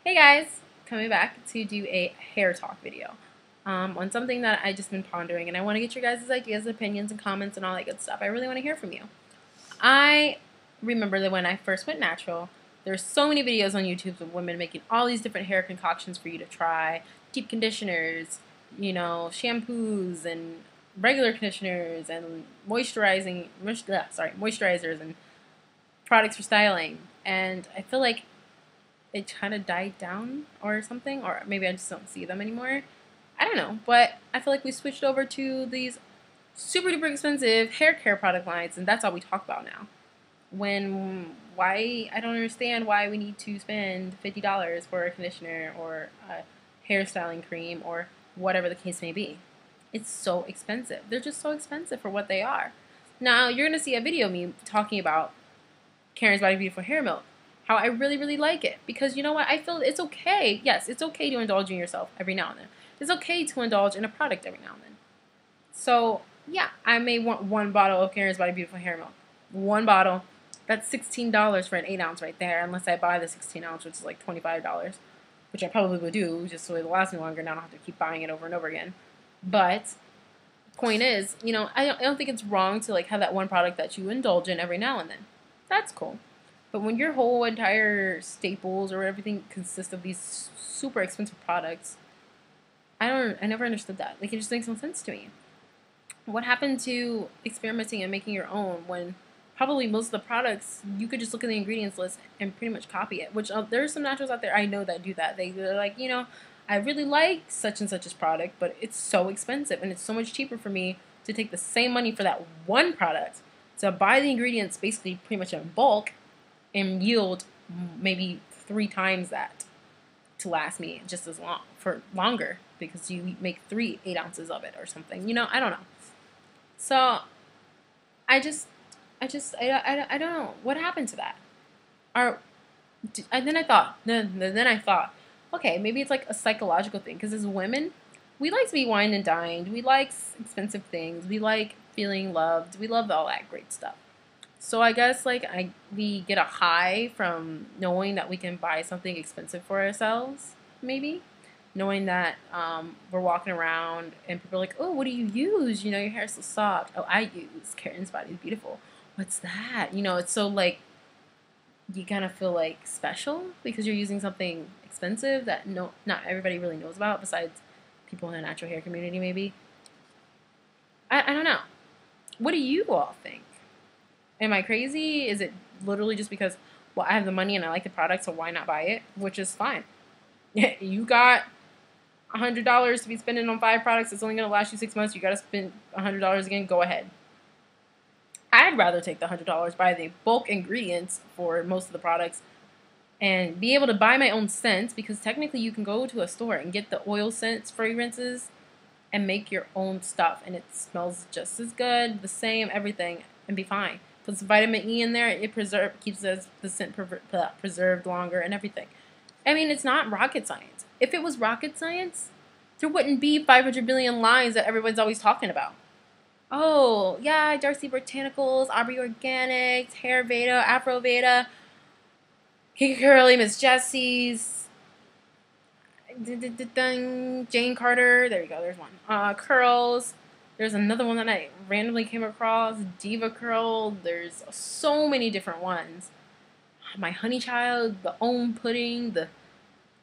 Hey guys, coming back to do a hair talk video on something that I just been pondering, and I want to get your guys' ideas, opinions, and comments, and all that good stuff. I really want to hear from you. I remember that when I first went natural, there's so many videos on YouTube of women making all these different hair concoctions for you to try, deep conditioners, shampoos and regular conditioners and moisturizers and products for styling. And I feel like it kind of died down or something, or maybe I just don't see them anymore. I don't know, but I feel like we switched over to these super duper expensive hair care product lines, and that's all we talk about now. Why, I don't understand why we need to spend $50 for a conditioner or a hairstyling cream or whatever the case may be. It's so expensive. They're just so expensive for what they are. Now, you're going to see a video of me talking about Karen's Body Beautiful Hair Milk, how I really, really like it. Because you know what? I feel it's okay. Yes, it's okay to indulge in yourself every now and then. It's okay to indulge in a product every now and then. So, yeah, I may want one bottle of Karen's Body Beautiful Hair Milk. One bottle. That's $16 for an 8 ounce right there, unless I buy the 16 ounce, which is like $25, which I probably would do just so it'll last me longer. Now I don't have to keep buying it over and over again. But, point is, I don't think it's wrong to like have that one product that you indulge in every now and then. That's cool. But when your whole entire staples or everything consists of these super expensive products, I never understood that. Like, it just makes no sense to me. What happened to experimenting and making your own when probably most of the products you could just look at the ingredients list and pretty much copy it? Which there's some naturals out there I know that do that. They're like, I really like such and such's product, but it's so expensive and it's so much cheaper for me to take the same money for that one product to buy the ingredients basically pretty much in bulk and yield maybe 3 times that to last me just as long for longer because you make 3 8 ounces of it or something. I don't know. So I don't know what happened to that. And then I thought, okay, maybe it's like a psychological thing because as women, we like to be wined and dined. We like expensive things. We like feeling loved. We love all that great stuff. So I guess we get a high from knowing that we can buy something expensive for ourselves, maybe. Knowing that we're walking around and people are like, oh, what do you use? Your hair's so soft. Oh, I use Karen's Body Beautiful. What's that? It's so you kind of feel like special because you're using something expensive that not everybody really knows about besides people in the natural hair community maybe. I don't know. What do you all think? Am I crazy? Is it literally just because, well, I have the money and I like the product, so why not buy it? Which is fine. You got $100 to be spending on 5 products. It's only going to last you 6 months. You got to spend $100 again. Go ahead. I'd rather take the $100, buy the bulk ingredients for most of the products, and be able to buy my own scents because technically you can go to a store and get the oil scents, fragrances, and make your own stuff, and it smells just as good, the same, everything, and be fine. Puts vitamin E in there, it keeps the scent preserved longer and everything. I mean, it's not rocket science. If it was rocket science, there wouldn't be 500 billion lines that everybody's always talking about. Oh, yeah, Darcy Botanicals, Aubrey Organics, Hair Veda, Afro Veda, Kiki Curly, Miss Jessie's, Jane Carter, there you go, there's one. Curls. There's another one that I randomly came across, Diva Curl. There's so many different ones. My Honey Child, the Own Pudding,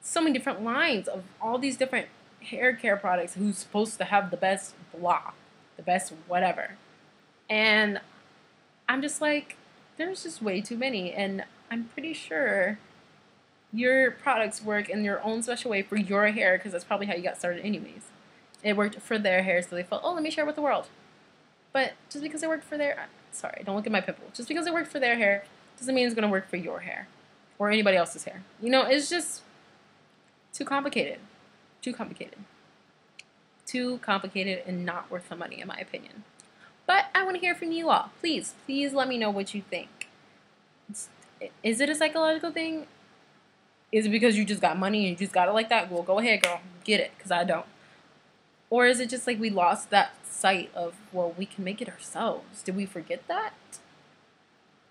so many different lines of all these different hair care products who's supposed to have the best blah, the best whatever. And I'm just like, there's just way too many. And I'm pretty sure your products work in your own special way for your hair because that's probably how you got started anyways. It worked for their hair, so they felt, oh, let me share with the world. But just because it worked for sorry, don't look at my pimple. Just because it worked for their hair doesn't mean it's going to work for your hair or anybody else's hair. It's just too complicated. Too complicated. Too complicated and not worth the money, in my opinion. But I want to hear from you all. Please let me know what you think. Is it a psychological thing? Is it because you just got money and you just got it like that? Well, go ahead, girl. Get it, because I don't. Or is it just like we lost that sight of, well, we can make it ourselves? Did we forget that?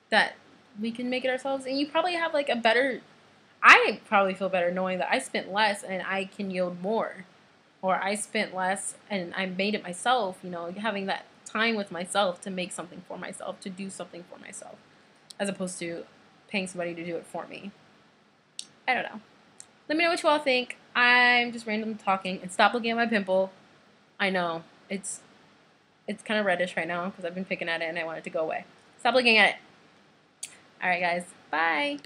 That we can make it ourselves? And you probably have like a better I probably feel better knowing that I spent less and I can yield more. Or I spent less and I made it myself, you know, having that time with myself to make something for myself, to do something for myself, as opposed to paying somebody to do it for me. I don't know. Let me know what you all think. I'm just randomly talking. And stop looking at my pimple. I know. It's kind of reddish right now because I've been picking at it and I want it to go away. Stop looking at it. All right, guys. Bye.